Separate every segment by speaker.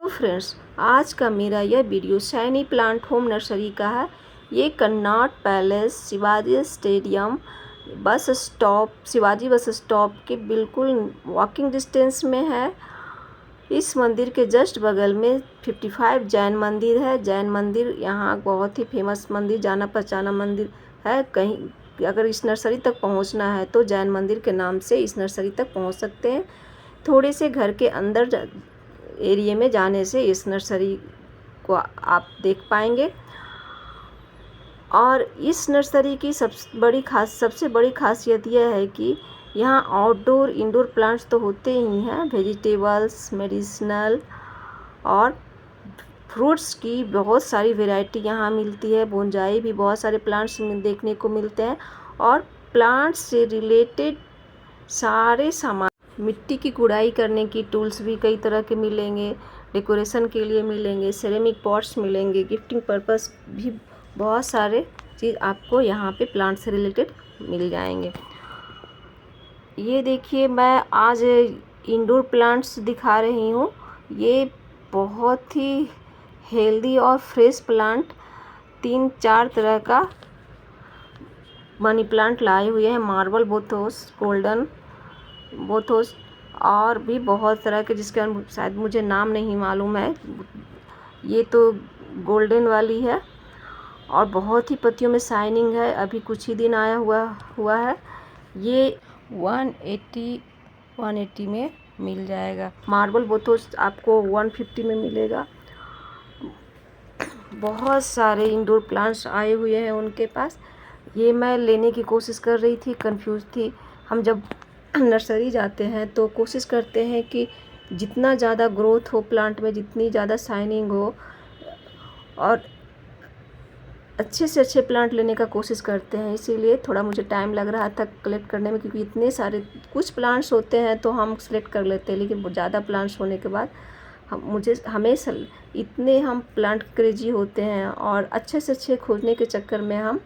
Speaker 1: तो फ्रेंड्स, आज का मेरा यह video Shaini plant home nursery का है। ये Connaught palace Shivaji stadium bus stop, Shivaji bus stop के बिल्कुल वॉकिंग डिस्टेंस में है। इस मंदिर के जस्ट बगल में 55 जैन मंदिर है। जैन मंदिर यहाँ बहुत ही फेमस मंदिर, जाना पहचाना मंदिर है। कहीं अगर इस नर्सरी तक पहुँचना है तो जैन मंदिर के नाम से इस नर्सरी तक पहुँच सकते हैं। थोड़े से घर के अंदर एरिया में जाने से इस नर्सरी को आप देख पाएंगे। और इस नर्सरी की सबसे बड़ी खासियत यह है कि यहाँ आउटडोर इंडोर प्लांट्स तो होते ही हैं, वेजिटेबल्स, मेडिसिनल और फ्रूट्स की बहुत सारी वैरायटी यहाँ मिलती है। बोनजाई भी बहुत सारे प्लांट्स देखने को मिलते हैं और प्लांट्स से रिलेटेड सारे सामान, मिट्टी की गुड़ाई करने की टूल्स भी कई तरह के मिलेंगे, डेकोरेशन के लिए मिलेंगे, सेरेमिक पॉट्स मिलेंगे, गिफ्टिंग पर्पस भी बहुत सारे चीज़ आपको यहाँ पे प्लांट से रिलेटेड मिल जाएंगे। ये देखिए, मैं आज इंडोर प्लांट्स दिखा रही हूँ। ये बहुत ही हेल्दी और फ्रेश प्लांट 3-4 तरह का मनी प्लांट लाए हुए हैं। मार्बल बोथोस, गोल्डन बोथोस और भी बहुत तरह के, जिसका शायद मुझे नाम नहीं मालूम है। ये तो गोल्डन वाली है और बहुत ही पत्तियों में शाइनिंग है, अभी कुछ ही दिन आया हुआ है। ये 180 में मिल जाएगा। मार्बल बोथोस आपको 150 में मिलेगा। बहुत सारे इंडोर प्लांट्स आए हुए हैं उनके पास। ये मैं लेने की कोशिश कर रही थी, कंफ्यूज थी। हम जब नर्सरी जाते हैं तो कोशिश करते हैं कि जितना ज़्यादा ग्रोथ हो प्लांट में, जितनी ज़्यादा शाइनिंग हो और अच्छे से अच्छे प्लांट लेने का कोशिश करते हैं। इसीलिए थोड़ा मुझे टाइम लग रहा था कलेक्ट करने में, क्योंकि इतने सारे कुछ प्लांट्स होते हैं तो हम सेलेक्ट कर लेते हैं, लेकिन ज़्यादा प्लांट्स होने के बाद हमें इतने हम प्लांट क्रेजी होते हैं और अच्छे से अच्छे खोजने के चक्कर में हम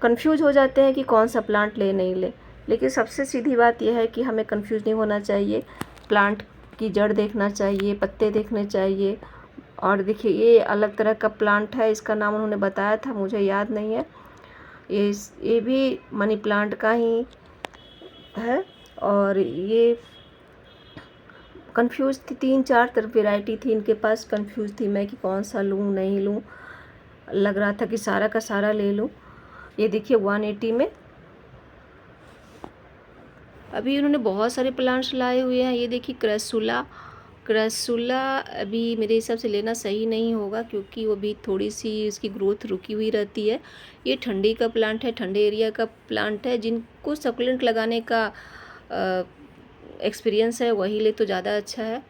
Speaker 1: कंफ्यूज हो जाते हैं कि कौन सा प्लांट ले नहीं ले। लेकिन सबसे सीधी बात यह है कि हमें कंफ्यूज नहीं होना चाहिए। प्लांट की जड़ देखना चाहिए, पत्ते देखने चाहिए। और देखिए, ये अलग तरह का प्लांट है, इसका नाम उन्होंने बताया था, मुझे याद नहीं है। ये भी मनी प्लांट का ही है। और ये कंफ्यूज थी, 3-4 तरह वेराइटी थी इनके पास। कंफ्यूज थी मैं कि कौन सा लूँ नहीं लूँ, लग रहा था कि सारा का सारा ले लूँ। ये देखिए 180 में अभी उन्होंने बहुत सारे प्लांट्स लाए हुए हैं। ये देखिए क्रैसुला अभी मेरे हिसाब से लेना सही नहीं होगा, क्योंकि वो भी थोड़ी सी इसकी ग्रोथ रुकी हुई रहती है। ये ठंडी का प्लांट है, ठंडे एरिया का प्लांट है। जिनको सकुलेंट लगाने का एक्सपीरियंस है वही ले तो ज़्यादा अच्छा है।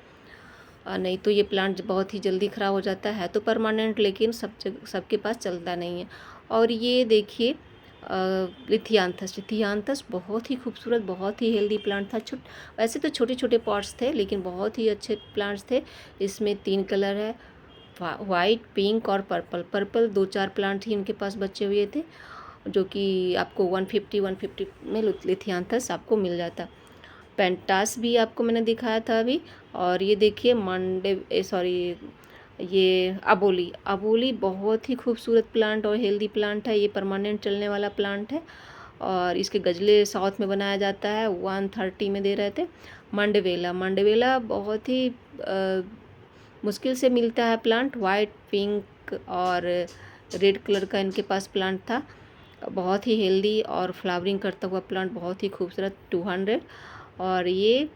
Speaker 1: नहीं तो ये प्लांट बहुत ही जल्दी ख़राब हो जाता है। तो परमानेंट, लेकिन सबके पास चलता नहीं है। और ये देखिए लिथियांथस बहुत ही खूबसूरत, बहुत ही हेल्दी प्लांट था। वैसे तो छोटे छोटे पॉट्स थे, लेकिन बहुत ही अच्छे प्लांट्स थे। इसमें 3 कलर है, वाइट, पिंक और पर्पल 2-4 प्लांट ही इनके पास बचे हुए थे, जो कि आपको 150 में लिथियांथस आपको मिल जाता। पेंटास भी आपको मैंने दिखाया था अभी। और ये देखिए ये अबोली बहुत ही खूबसूरत प्लांट और हेल्दी प्लांट है। ये परमानेंट चलने वाला प्लांट है और इसके गजले साउथ में बनाया जाता है, 130 में दे रहे थे। मंडवेला बहुत ही मुश्किल से मिलता है प्लांट। वाइट, पिंक और रेड कलर का इनके पास प्लांट था। बहुत ही हेल्दी और फ्लावरिंग करता हुआ प्लांट, बहुत ही खूबसूरत, 200। और ये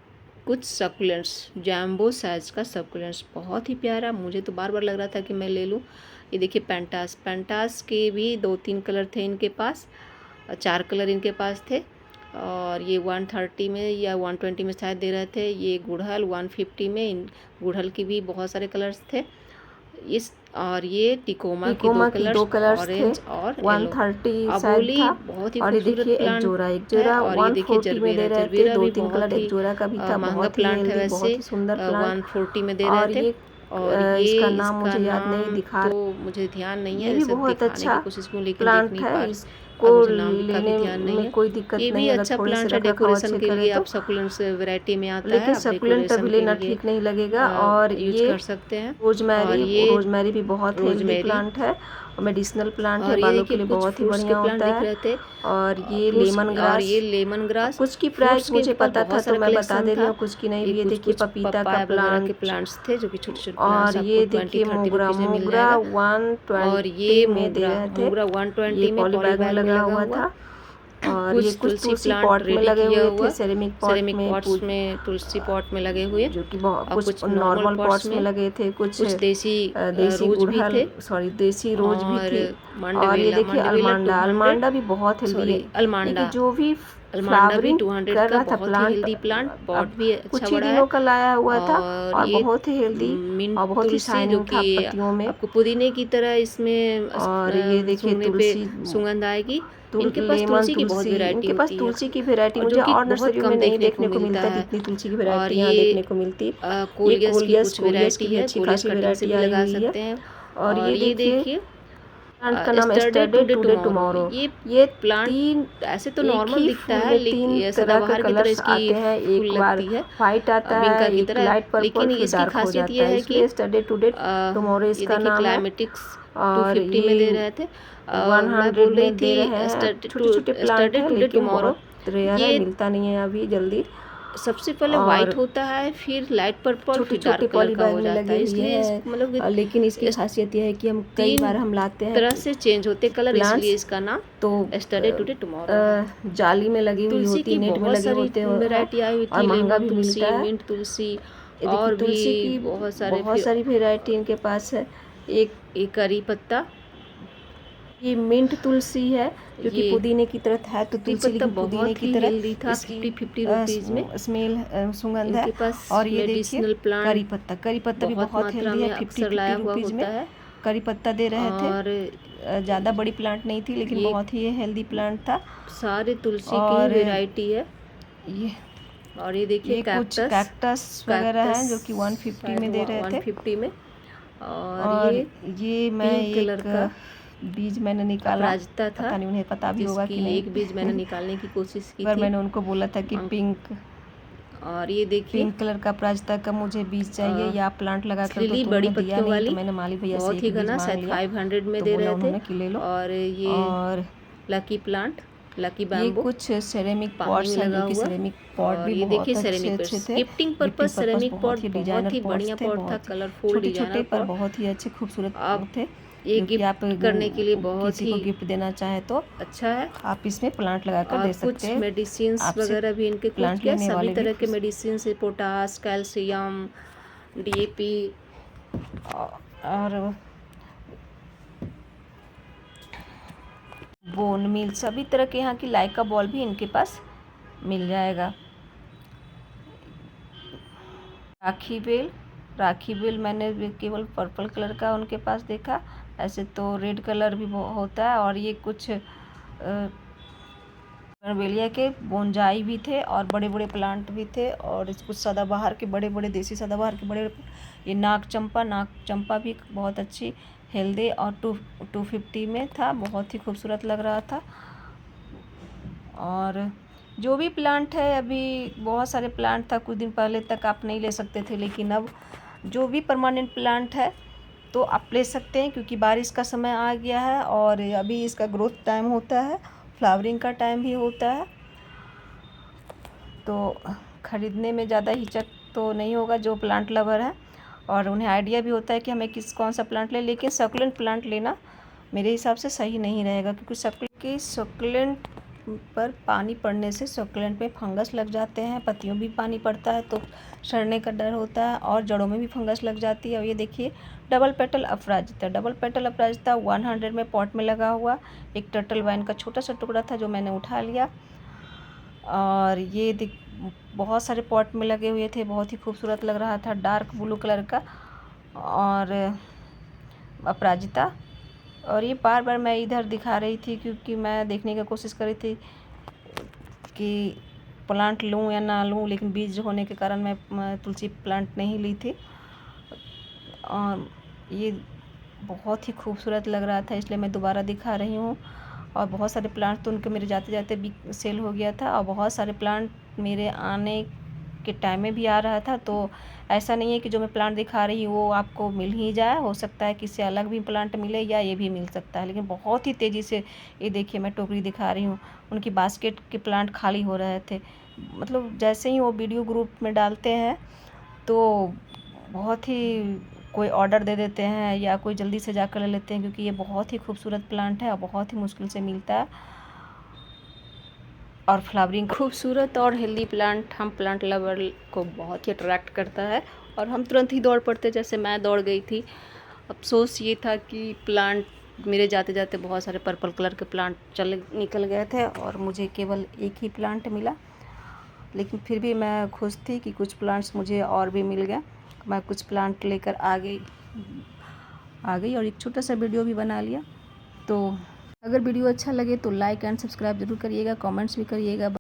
Speaker 1: कुछ सकुलेंट्स, जैम्बो साइज़ का सकुलेंट्स, बहुत ही प्यारा। मुझे तो बार बार लग रहा था कि मैं ले लूँ। ये देखिए पेंटास के भी 2-3 कलर थे इनके पास, 4 कलर इनके पास थे। और ये 130 में या 120 में शायद दे रहे थे। ये गुड़हल 150 में, गुड़हल की भी बहुत सारे कलर्स थे। और ये टिकोमा की 2 कलर्स, ऑरेंज और
Speaker 2: 130
Speaker 1: अबोली
Speaker 2: था।
Speaker 1: बहुत ही
Speaker 2: और ये
Speaker 1: खूबसूरत
Speaker 2: देखिए
Speaker 1: प्लांट
Speaker 2: एक जोड़ा
Speaker 1: है। और ये देखिए
Speaker 2: 140 में दे रहे थे।
Speaker 1: जरबेरा भी
Speaker 2: 2-3 कलर
Speaker 1: बहुत
Speaker 2: एक
Speaker 1: ही
Speaker 2: जोड़ा का भी था।
Speaker 1: महंगा
Speaker 2: बहुत ही
Speaker 1: प्लांट है
Speaker 2: हेल्दी, बहुत
Speaker 1: वैसे,
Speaker 2: ही सुंदर प्लांट।
Speaker 1: 140 में दे रहे
Speaker 2: और
Speaker 1: थे।
Speaker 2: ये
Speaker 1: और ये
Speaker 2: इसका नाम
Speaker 1: इसका
Speaker 2: मुझे याद नहीं
Speaker 1: नाम
Speaker 2: दिखा
Speaker 1: तो मुझे ध्यान नहीं
Speaker 2: ये
Speaker 1: है,
Speaker 2: भी
Speaker 1: सब
Speaker 2: बहुत
Speaker 1: दिखाने की
Speaker 2: अच्छा
Speaker 1: कोशिश की लेकिन देख
Speaker 2: प्लांट
Speaker 1: नहीं
Speaker 2: है।
Speaker 1: पा रही। आपको
Speaker 2: मुझे नाम का भी
Speaker 1: लेने
Speaker 2: ध्यान नहीं
Speaker 1: में
Speaker 2: है।
Speaker 1: कोई दिक्कत
Speaker 2: ये
Speaker 1: नहीं
Speaker 2: भी
Speaker 1: अगर
Speaker 2: अच्छा
Speaker 1: थोड़े से
Speaker 2: प्लांट है
Speaker 1: रख रखाव
Speaker 2: डेकोरेशन
Speaker 1: अच्छे
Speaker 2: के लिए,
Speaker 1: करें
Speaker 2: आप
Speaker 1: तो।
Speaker 2: सकुलेंट्स वैरायटी में आता है,
Speaker 1: लेकिन
Speaker 2: आप
Speaker 1: सकुलेंट
Speaker 2: डेकोरेशन
Speaker 1: अभी लेना
Speaker 2: के लिए
Speaker 1: ठीक नहीं लगेगा। और
Speaker 2: यूज
Speaker 1: ये
Speaker 2: कर सकते हैं। और
Speaker 1: रोजमेरी
Speaker 2: ये
Speaker 1: रोजमेरी भी बहुत हेल्दी
Speaker 2: रोजमेरी,
Speaker 1: प्लांट है और मेडिसिनल प्लांट है,
Speaker 2: और ये
Speaker 1: बालों के
Speaker 2: देखिए
Speaker 1: लिए
Speaker 2: कुछ
Speaker 1: बहुत ही
Speaker 2: फ्रूट्स के
Speaker 1: बढ़िया
Speaker 2: प्लांट
Speaker 1: होता
Speaker 2: दिख
Speaker 1: है।
Speaker 2: रहे थे,
Speaker 1: और ये
Speaker 2: फ्रूट्स,
Speaker 1: लेमन
Speaker 2: और
Speaker 1: ग्रास,
Speaker 2: ये लेमन
Speaker 1: अब
Speaker 2: ग्रास।
Speaker 1: कुछ की
Speaker 2: फ्रूट्स
Speaker 1: प्राइस
Speaker 2: के इनके
Speaker 1: मुझे
Speaker 2: पास
Speaker 1: पता था
Speaker 2: बहुत
Speaker 1: तो
Speaker 2: सारा
Speaker 1: मैं बता
Speaker 2: कलेक्शन
Speaker 1: दे रही
Speaker 2: था।
Speaker 1: हूँ, कुछ की नहीं
Speaker 2: ये
Speaker 1: भी। ये
Speaker 2: कुछ
Speaker 1: देखिए
Speaker 2: कुछ
Speaker 1: पपीता का
Speaker 2: पपाया वगैरह के
Speaker 1: प्लांट।
Speaker 2: प्लांट्स थे, जो कि छोटे छोटे प्लांट्स
Speaker 1: और
Speaker 2: आपको
Speaker 1: ये
Speaker 2: 20
Speaker 1: देखिए
Speaker 2: 30
Speaker 1: मोगरा,
Speaker 2: रुपीज़ में मिल
Speaker 1: मोगरा
Speaker 2: जाएगा। और ये
Speaker 1: 120 में दे
Speaker 2: मोगरा
Speaker 1: रहे थे।
Speaker 2: मोगरा
Speaker 1: ये
Speaker 2: 120 में
Speaker 1: पॉली
Speaker 2: पॉली
Speaker 1: बैग में
Speaker 2: बैग में
Speaker 1: लगा
Speaker 2: लगा
Speaker 1: हुआ
Speaker 2: हुआ।
Speaker 1: था। और ये
Speaker 2: कुछ
Speaker 1: कुछ
Speaker 2: तुलसी
Speaker 1: तुलसी
Speaker 2: प्लांट
Speaker 1: पॉट में
Speaker 2: रेडी
Speaker 1: लगे
Speaker 2: किया
Speaker 1: हुए थे,
Speaker 2: हुआ,
Speaker 1: सेरेमिक पॉट
Speaker 2: सेरेमिक
Speaker 1: में
Speaker 2: पॉट्स में, तुलसी पॉट में लगे हुए,
Speaker 1: जो कि
Speaker 2: और
Speaker 1: कुछ
Speaker 2: कुछ नॉर्मल
Speaker 1: नॉर्मल
Speaker 2: पॉट्स
Speaker 1: पॉट्स में
Speaker 2: में,
Speaker 1: लगे थे, कुछ
Speaker 2: कुछ देसी
Speaker 1: देसी
Speaker 2: रोज भी
Speaker 1: गुड़हल,
Speaker 2: थे,
Speaker 1: सॉरी देसी रोज भी
Speaker 2: और
Speaker 1: थी। और ये
Speaker 2: मांडेविला,
Speaker 1: देखिए
Speaker 2: मांडेविला
Speaker 1: अलमांडा,
Speaker 2: 200,
Speaker 1: अलमांडा भी बहुत हेल्दी है।
Speaker 2: सॉरी
Speaker 1: देखिए
Speaker 2: अल्मांडा,
Speaker 1: जो भी
Speaker 2: अल्मांडा भी
Speaker 1: फ्लावरिंग
Speaker 2: 200
Speaker 1: कर
Speaker 2: का
Speaker 1: रहा था
Speaker 2: बहुत ही
Speaker 1: प्लांट,
Speaker 2: हेल्दी प्लांट, पॉट
Speaker 1: अब
Speaker 2: भी अच्छा
Speaker 1: कुछ ही
Speaker 2: बड़ा
Speaker 1: दिनों
Speaker 2: है।
Speaker 1: का लाया हुआ था
Speaker 2: और
Speaker 1: और
Speaker 2: ये
Speaker 1: बहुत ही हेल्दी
Speaker 2: मिंट
Speaker 1: और बहुत ही
Speaker 2: तुलसी, जो
Speaker 1: शाइनिंग था
Speaker 2: कि
Speaker 1: पत्तियों में।
Speaker 2: आपको पुदीने की तरह इसमें
Speaker 1: और ये देखिए
Speaker 2: सूंघने पे
Speaker 1: तुलसी,
Speaker 2: सुगंध आएगी। इनके पास
Speaker 1: लेमन
Speaker 2: तुलसी की बहुत
Speaker 1: तुलसी,
Speaker 2: वैरायटी
Speaker 1: इनके पास
Speaker 2: होती है,
Speaker 1: तुलसी की वैरायटी
Speaker 2: और
Speaker 1: मुझे
Speaker 2: जो कि
Speaker 1: और
Speaker 2: बहुत
Speaker 1: नर्सरियों में
Speaker 2: कम
Speaker 1: नहीं
Speaker 2: देखने को
Speaker 1: देखने को
Speaker 2: मिलता
Speaker 1: मिलता
Speaker 2: है।
Speaker 1: जितनी तुलसी की
Speaker 2: और
Speaker 1: वैरायटी यहाँ
Speaker 2: ये
Speaker 1: देखने को मिलती। ये
Speaker 2: कोलियस की
Speaker 1: कोलियस,
Speaker 2: कुछ
Speaker 1: कोलियस की
Speaker 2: वैरायटी
Speaker 1: भी
Speaker 2: है,
Speaker 1: अच्छी
Speaker 2: कोलियस
Speaker 1: खासी
Speaker 2: कटिंग से
Speaker 1: वैरायटी
Speaker 2: भी
Speaker 1: आई
Speaker 2: लगा
Speaker 1: हुई है।
Speaker 2: सकते हैं।
Speaker 1: और
Speaker 2: और ये
Speaker 1: देखिए
Speaker 2: देखिए
Speaker 1: प्लांट का नाम
Speaker 2: yesterday
Speaker 1: yesterday
Speaker 2: today
Speaker 1: today
Speaker 2: tomorrow.
Speaker 1: Tomorrow.
Speaker 2: ये
Speaker 1: ये
Speaker 2: प्लांट
Speaker 1: तीन,
Speaker 2: ऐसे तो
Speaker 1: एक
Speaker 2: नॉर्मल
Speaker 1: ही
Speaker 2: दिखता
Speaker 1: फूल
Speaker 2: है,
Speaker 1: में
Speaker 2: लेकिन
Speaker 1: 3
Speaker 2: ये
Speaker 1: तरह के
Speaker 2: सदाबहार की तरह
Speaker 1: कलर्स
Speaker 2: इसकी
Speaker 1: आते हैं।
Speaker 2: फूल
Speaker 1: एक बार
Speaker 2: लगती है,
Speaker 1: वाइट आता
Speaker 2: बिंका
Speaker 1: है,
Speaker 2: की
Speaker 1: एक
Speaker 2: तरह।
Speaker 1: लाइट पर्पल,
Speaker 2: लेकिन
Speaker 1: फिर
Speaker 2: इसकी
Speaker 1: डार्क हो
Speaker 2: खासियत
Speaker 1: जाता
Speaker 2: ये
Speaker 1: है,
Speaker 2: है कि
Speaker 1: इसलिए एस्टरडे टुडे टुमारो
Speaker 2: ये
Speaker 1: इसका
Speaker 2: देखिए
Speaker 1: नाम है।
Speaker 2: क्लाइमेटिक्स
Speaker 1: और
Speaker 2: 250 में
Speaker 1: ये
Speaker 2: दे रहे थे। मैं
Speaker 1: 100
Speaker 2: बोल रही
Speaker 1: में
Speaker 2: थी
Speaker 1: दे रहे हैं। छोटे छोटे प्लांट
Speaker 2: स्टरडे
Speaker 1: है
Speaker 2: टुडे
Speaker 1: लेकिन
Speaker 2: टुमारो।
Speaker 1: बहुत रेयर है,
Speaker 2: ये
Speaker 1: मिलता नहीं है अभी जल्दी।
Speaker 2: सबसे पहले वाइट
Speaker 1: और
Speaker 2: होता है, फिर लाइट पर्पल,
Speaker 1: छोटे
Speaker 2: फिर
Speaker 1: छोटे
Speaker 2: डार्क कलर
Speaker 1: पॉली
Speaker 2: का
Speaker 1: बैग
Speaker 2: हो
Speaker 1: में
Speaker 2: जाता
Speaker 1: लगे
Speaker 2: है।
Speaker 1: हुए
Speaker 2: इसलिए
Speaker 1: हैं।
Speaker 2: मतलब कि
Speaker 1: लेकिन इसकी
Speaker 2: इस
Speaker 1: खासियत यह है कि हम कई
Speaker 2: तीन
Speaker 1: बार हम लाते हैं
Speaker 2: तरह से चेंज होते कलर, इसलिए
Speaker 1: प्लांट्स,
Speaker 2: इसका नाम
Speaker 1: तो
Speaker 2: एस्टरडे टुडे टुमारो है।
Speaker 1: जाली में लगी हुई
Speaker 2: तुलसी
Speaker 1: होती,
Speaker 2: की
Speaker 1: नेट में
Speaker 2: बहुत
Speaker 1: लगे
Speaker 2: सारी
Speaker 1: होते हैं
Speaker 2: वैरायटी आई हुई
Speaker 1: और
Speaker 2: थी,
Speaker 1: महंगा
Speaker 2: लेमन
Speaker 1: भी मिलता
Speaker 2: तुलसी,
Speaker 1: है।
Speaker 2: मिंट तुलसी,
Speaker 1: ये देखिए
Speaker 2: और भी
Speaker 1: तुलसी की
Speaker 2: बहुत सारे,
Speaker 1: बहुत
Speaker 2: फिर
Speaker 1: सारी वैरायटी इनके पास है। एक
Speaker 2: एक करी पत्ता,
Speaker 1: ये मिंट तुलसी है जो कि
Speaker 2: ये
Speaker 1: पुदीने की तरह है, तो
Speaker 2: करी
Speaker 1: तुलसी
Speaker 2: पत्ता
Speaker 1: लेकिन पुदीने
Speaker 2: बहुत
Speaker 1: की
Speaker 2: ही
Speaker 1: तरह
Speaker 2: हेल्दी था,
Speaker 1: इसकी
Speaker 2: 50 रुपीज़ में।
Speaker 1: स्मेल, सुगंध है।
Speaker 2: इनके पास
Speaker 1: और ये देखिए
Speaker 2: मेडिसिनल
Speaker 1: करी
Speaker 2: प्लांट
Speaker 1: पत्ता, करी पत्ता भी
Speaker 2: बहुत
Speaker 1: बहुत
Speaker 2: मात्रा
Speaker 1: हेल्दी है।
Speaker 2: में
Speaker 1: 50
Speaker 2: अक्सर
Speaker 1: 50
Speaker 2: लाया हुआ
Speaker 1: रुपीज़ में
Speaker 2: होता है।
Speaker 1: करी पत्ता दे रहे थे।
Speaker 2: और
Speaker 1: ज़्यादा बड़ी प्लांट नहीं थी लेकिन
Speaker 2: ये
Speaker 1: बहुत ही हेल्दी प्लांट था।
Speaker 2: सारे तुलसी की ही
Speaker 1: और
Speaker 2: वैरायटी है।
Speaker 1: ये
Speaker 2: और ये देखिए
Speaker 1: ये कुछ
Speaker 2: कैक्टस,
Speaker 1: कैक्टस वगैरह हैं जो कि 150 में दे रहे थे।
Speaker 2: 150 में। और
Speaker 1: और
Speaker 2: ये
Speaker 1: ये मैं
Speaker 2: पिंक कलर का
Speaker 1: बीज मैंने निकाला,
Speaker 2: अपराजिता था,
Speaker 1: पता नहीं उन्हें पता भी होगा कि
Speaker 2: जिसकी
Speaker 1: नहीं।
Speaker 2: एक बीज मैंने निकालने की कोशिश की
Speaker 1: पर
Speaker 2: थी।
Speaker 1: मैंने उनको बोला था कि
Speaker 2: और ये देखिए
Speaker 1: पिंक कलर का अपराजिता का मुझे बीज चाहिए या आप प्लांट लगा कर दो,
Speaker 2: लिली
Speaker 1: तो
Speaker 2: बड़ी
Speaker 1: उन्होंने दिया
Speaker 2: पत्तियों
Speaker 1: नहीं। तो
Speaker 2: वाली,
Speaker 1: मैंने माली भैया से
Speaker 2: बहुत ही
Speaker 1: एक बीज
Speaker 2: घना,
Speaker 1: मांग
Speaker 2: शायद
Speaker 1: लिया,
Speaker 2: 500 में
Speaker 1: तो
Speaker 2: दे
Speaker 1: बोला
Speaker 2: रहे थे।
Speaker 1: उन्होंने कि ले लो।
Speaker 2: और ये
Speaker 1: और
Speaker 2: लकी प्लांट, लकी
Speaker 1: ये
Speaker 2: बैम्बू,
Speaker 1: कुछ सेरेमिक
Speaker 2: पानी
Speaker 1: पॉट्स
Speaker 2: में
Speaker 1: हैं
Speaker 2: लगा
Speaker 1: जो कि
Speaker 2: हुआ।
Speaker 1: सेरेमिक पॉट
Speaker 2: और
Speaker 1: भी
Speaker 2: ये
Speaker 1: बहुत
Speaker 2: देखिए
Speaker 1: अच्छे
Speaker 2: सेरेमिक
Speaker 1: अच्छे थे।
Speaker 2: Gifting purpose
Speaker 1: gifting purpose
Speaker 2: ceramic
Speaker 1: बहुत
Speaker 2: पॉट,
Speaker 1: ही
Speaker 2: बहुत
Speaker 1: डिजाइनर
Speaker 2: ही
Speaker 1: पॉट्स
Speaker 2: बढ़िया
Speaker 1: थे,
Speaker 2: पॉट था,
Speaker 1: बहुत ही
Speaker 2: कलरफुल
Speaker 1: छोटे
Speaker 2: डिजाइनर
Speaker 1: छोटे पर
Speaker 2: पॉट।
Speaker 1: बहुत ही अच्छे खूबसूरत
Speaker 2: आप
Speaker 1: थे,
Speaker 2: ये
Speaker 1: जो कि आप
Speaker 2: गिफ्ट करने के लिए बहुत
Speaker 1: किसी को
Speaker 2: ही
Speaker 1: गिफ्ट देना चाहे तो
Speaker 2: अच्छा है।
Speaker 1: आप इसमें प्लांट लगा कर
Speaker 2: और
Speaker 1: दे सकते
Speaker 2: कुछ
Speaker 1: हैं।
Speaker 2: मेडिसिन्स
Speaker 1: आपसे
Speaker 2: वगैरह भी इनके, कुछ
Speaker 1: प्लांट
Speaker 2: क्या
Speaker 1: लेने
Speaker 2: सभी
Speaker 1: वाले भी
Speaker 2: तरह के मेडिसिन है, पोटास, कैल्शियम, डीएपी,
Speaker 1: और बोन मील, सभी तरह के यहाँ की लाइका बॉल भी इनके पास मिल जाएगा। राखी बेल मैंने केवल पर्पल कलर का उनके पास देखा, ऐसे तो रेड कलर भी होता है। और ये कुछ बेलिया के बोनजाई भी थे और बड़े बड़े प्लांट भी थे। और कुछ सदाबहार के बड़े बड़े, देसी सदाबहार के बड़े, ये नाग चंपा भी बहुत अच्छी हेल्दी और 250 में था, बहुत ही खूबसूरत लग रहा था। और जो भी प्लांट है, अभी बहुत सारे प्लांट था, कुछ दिन पहले तक आप नहीं ले सकते थे, लेकिन अब जो भी परमानेंट प्लांट है तो आप ले सकते हैं, क्योंकि बारिश का समय आ गया है और अभी इसका ग्रोथ टाइम होता है, फ्लावरिंग का टाइम भी होता है, तो ख़रीदने में ज़्यादा हिचक तो नहीं होगा जो प्लांट लवर है, और उन्हें आइडिया भी होता है कि हमें कौन सा प्लांट लें। लेकिन सकुलेंट प्लांट लेना मेरे हिसाब से सही नहीं रहेगा, क्योंकि सकुलेंट पर पानी पड़ने से सकुलेंट में फंगस लग जाते हैं, पत्तियों भी पानी पड़ता है तो सड़ने का डर होता है, और जड़ों में भी फंगस लग जाती है। और ये देखिए डबल पेटल अपराजिता 100 में पॉट में लगा हुआ, एक टर्टल वाइन का छोटा सा टुकड़ा था जो मैंने उठा लिया। और ये बहुत सारे पॉट में लगे हुए थे, बहुत ही खूबसूरत लग रहा था, डार्क ब्लू कलर का और अपराजिता। और ये बार बार मैं इधर दिखा रही थी क्योंकि मैं देखने की कोशिश कर रही थी कि प्लांट लूँ या ना लूँ, लेकिन बीज होने के कारण मैं तुलसी प्लांट नहीं ली थी। और ये बहुत ही खूबसूरत लग रहा था, इसलिए मैं दोबारा दिखा रही हूँ।
Speaker 2: और बहुत सारे प्लांट तो उनके मेरे जाते जाते भी सेल हो गया था, और बहुत सारे प्लांट मेरे आने के टाइम में भी आ रहा था। तो ऐसा नहीं है कि जो मैं प्लांट दिखा रही हूँ वो आपको मिल ही जाए, हो सकता है किसी अलग भी प्लांट मिले या ये भी मिल सकता है, लेकिन बहुत ही तेज़ी से, ये देखिए मैं टोकरी दिखा रही हूँ, उनकी बास्केट के प्लांट खाली हो रहे थे। मतलब जैसे ही वो वीडियो ग्रुप में डालते हैं तो बहुत ही कोई ऑर्डर दे देते हैं या कोई जल्दी से जाकर ले लेते हैं, क्योंकि ये बहुत ही खूबसूरत प्लांट है और बहुत ही मुश्किल से मिलता है। और फ्लावरिंग खूबसूरत और हेल्दी प्लांट हम प्लांट लवर को बहुत ही अट्रैक्ट करता है, और हम तुरंत ही दौड़ पड़ते, जैसे मैं दौड़ गई थी। अफसोस ये था कि प्लांट मेरे जाते जाते बहुत सारे पर्पल कलर के प्लांट निकल गए थे और मुझे केवल एक ही प्लांट मिला, लेकिन फिर भी मैं खुश थी कि कुछ प्लांट्स मुझे और भी मिल गए। मैं कुछ प्लांट लेकर आ गई और एक छोटा सा वीडियो भी बना लिया। तो अगर वीडियो अच्छा लगे तो लाइक एंड सब्सक्राइब ज़रूर करिएगा, कमेंट्स भी करिएगा।